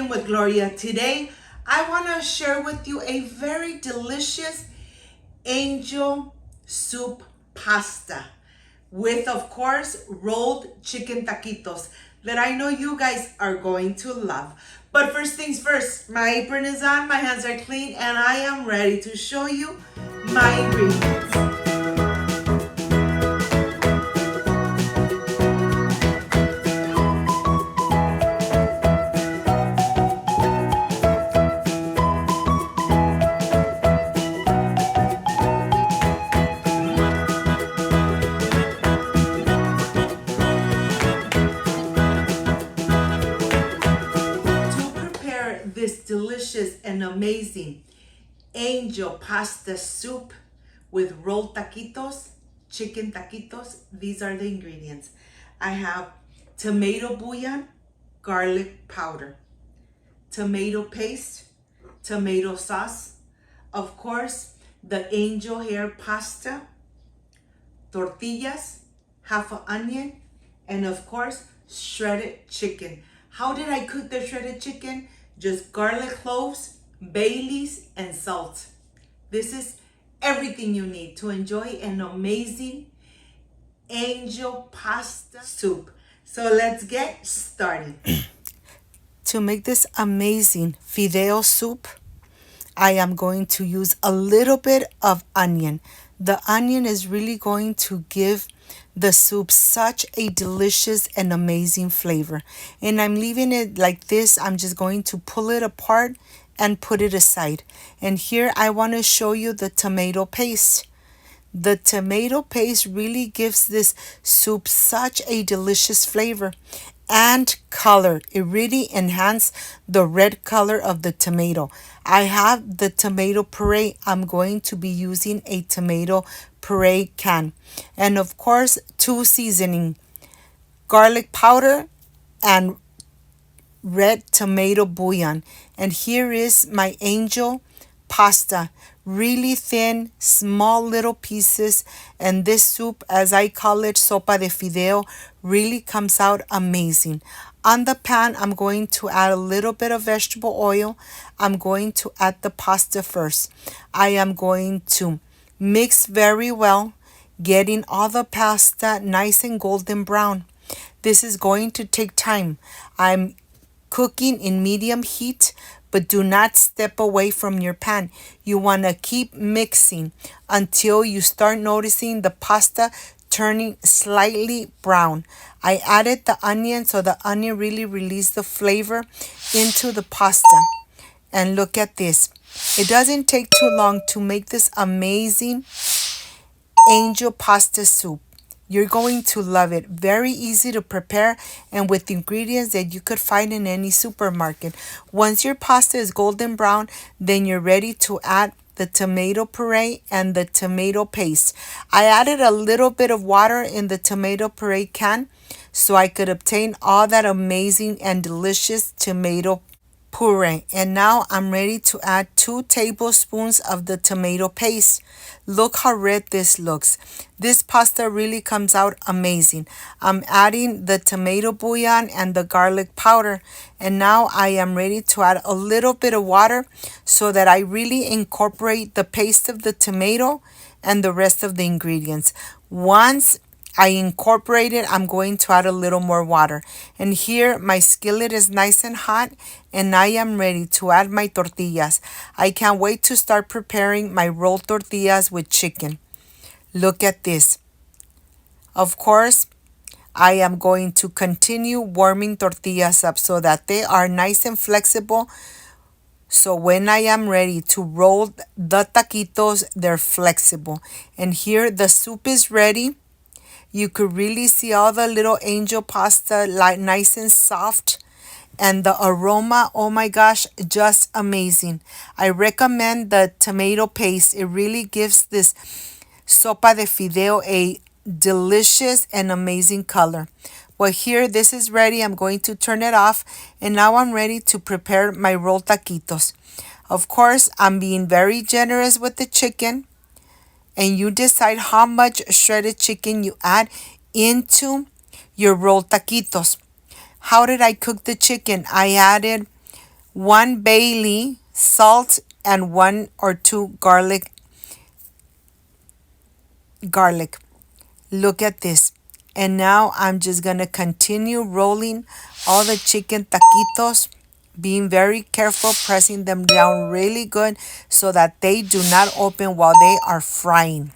Cooking with Gloria. Today, I want to share with you a very delicious angel soup pasta with, of course, rolled chicken taquitos that I know you guys are going to love. But first things first, my apron is on, my hands are clean, and I am ready to show you my ingredients. This delicious and amazing angel pasta soup with rolled taquitos, chicken taquitos. These are the ingredients. I have tomato bouillon, garlic powder, tomato paste, tomato sauce, of course, the angel hair pasta, tortillas, half an onion, and of course, shredded chicken. How did I cook the shredded chicken? Just garlic cloves, bay leaves, and salt. This is everything you need to enjoy an amazing angel pasta soup. So let's get started. To make this amazing Fideo soup, I am going to use a little bit of onion. The onion is really going to give the soup such a delicious and amazing flavor. And I'm leaving it like this. I'm just going to pull it apart and put it aside. And here I want to show you the tomato paste. The tomato paste really gives this soup such a delicious flavor and color. It really enhances the red color of the tomato. I have the tomato puree. I'm going to be using a tomato puree can. And of course, 2 seasoning, garlic powder and red tomato bouillon. And here is my angel pasta, really thin, small little pieces. And this soup, as I call it, sopa de fideo, really comes out amazing. On the pan, I'm going to add a little bit of vegetable oil. I'm going to add the pasta first. I am going to mix very well, getting all the pasta nice and golden brown. This is going to take time. I'm cooking in medium heat, but do not step away from your pan. You want to keep mixing until you start noticing the pasta turning slightly brown. I added the onion so the onion really released the flavor into the pasta. And look at this. It doesn't take too long to make this amazing angel pasta soup. You're going to love it. Very easy to prepare and with ingredients that you could find in any supermarket. Once your pasta is golden brown, then you're ready to add the tomato puree and the tomato paste. I added a little bit of water in the tomato puree can so I could obtain all that amazing and delicious tomato puree. And now I'm ready to add 2 tablespoons of the tomato paste. Look how red this looks. This pasta really comes out amazing. I'm adding the tomato bouillon and the garlic powder. And now I am ready to add a little bit of water so that I really incorporate the paste of the tomato and the rest of the ingredients. Once I incorporate it, I'm going to add a little more water. And here my skillet is nice and hot and I am ready to add my tortillas. I can't wait to start preparing my rolled tortillas with chicken. Look at this. Of course, I am going to continue warming tortillas up so that they are nice and flexible. So when I am ready to roll the taquitos, they're flexible. And here the soup is ready. You could really see all the little angel pasta like nice and soft. And the aroma, oh my gosh, just amazing. I recommend the tomato paste. It really gives this sopa de fideo a delicious and amazing color. Well, here, this is ready. I'm going to turn it off. And now I'm ready to prepare my rolled taquitos. Of course, I'm being very generous with the chicken. And you decide how much shredded chicken you add into your rolled taquitos. How did I cook the chicken? I added 1 bay leaf, salt, and 1 or 2 garlic. Look at this. And now I'm just gonna continue rolling all the chicken taquitos, being very careful, pressing them down really good so that they do not open while they are frying.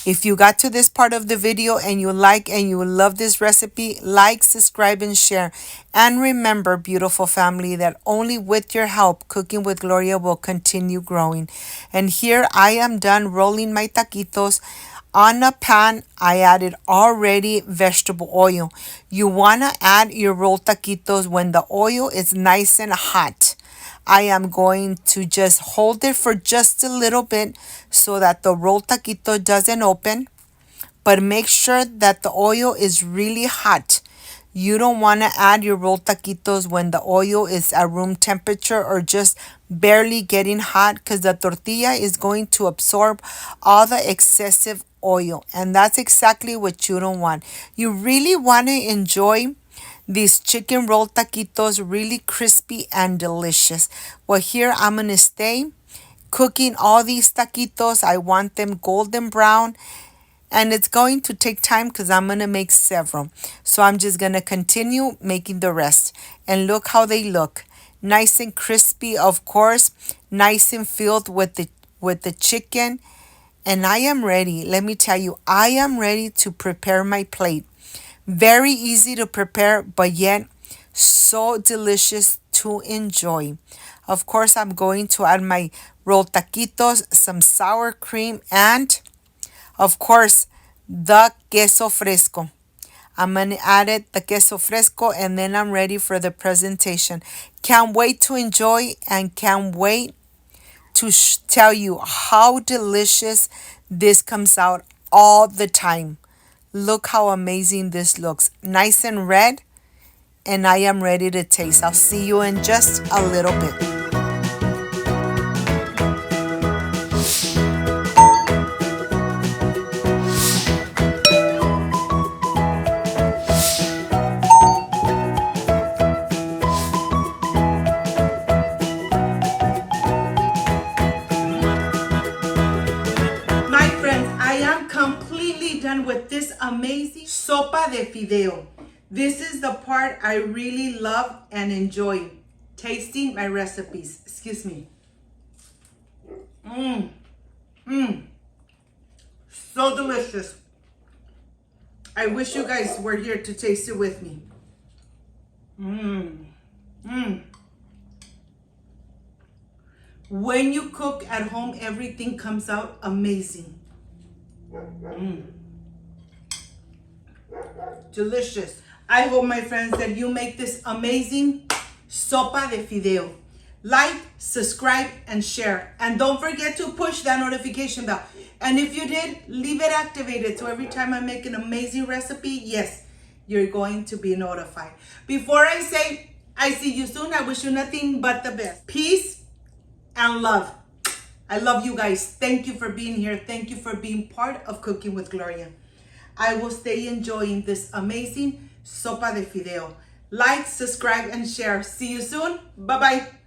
If you got to this part of the video and you like and you love this recipe, like, subscribe, and share. And remember, beautiful family, that only with your help, Cooking with Gloria will continue growing. And here I am done rolling my taquitos. On a pan, I added already vegetable oil. You want to add your rolled taquitos when the oil is nice and hot. I am going to just hold it for just a little bit so that the rolled taquito doesn't open. But make sure that the oil is really hot. You don't want to add your rolled taquitos when the oil is at room temperature or just barely getting hot, because the tortilla is going to absorb all the excessive oil. And that's exactly what you don't want. You really want to enjoy these chicken rolled taquitos, really crispy and delicious. Well, here I'm going to stay cooking all these taquitos. I want them golden brown. And it's going to take time because I'm going to make several. So I'm just going to continue making the rest. And look how they look. Nice and crispy, of course. Nice and filled with the chicken. And I am ready. Let me tell you, I am ready to prepare my plate. Very easy to prepare, but yet so delicious to enjoy. Of course, I'm going to add my rolled taquitos, some sour cream, and of course, the queso fresco. I'm going to add it, the queso fresco, and then I'm ready for the presentation. Can't wait to enjoy and can't wait to tell you how delicious this comes out all the time. Look how amazing this looks. Nice and red, and I am ready to taste. I'll see you in just a little bit. My friends, I am completely done with this amazing sopa de fideo. This is the part I really love and enjoy, tasting my recipes. Excuse me. So delicious. I wish you guys were here to taste it with me. When you cook at home, everything comes out amazing. Delicious. I hope, my friends, that you make this amazing sopa de fideo. Like, subscribe, and share. And don't forget to push that notification bell. And if you did, leave it activated so every time I make an amazing recipe, yes, you're going to be notified. Before I say, I see you soon, I wish you nothing but the best. Peace and love. I love you guys. Thank you for being here. Thank you for being part of Cooking with Gloria. I will stay enjoying this amazing sopa de fideo. Like, subscribe, and share. See you soon. Bye-bye.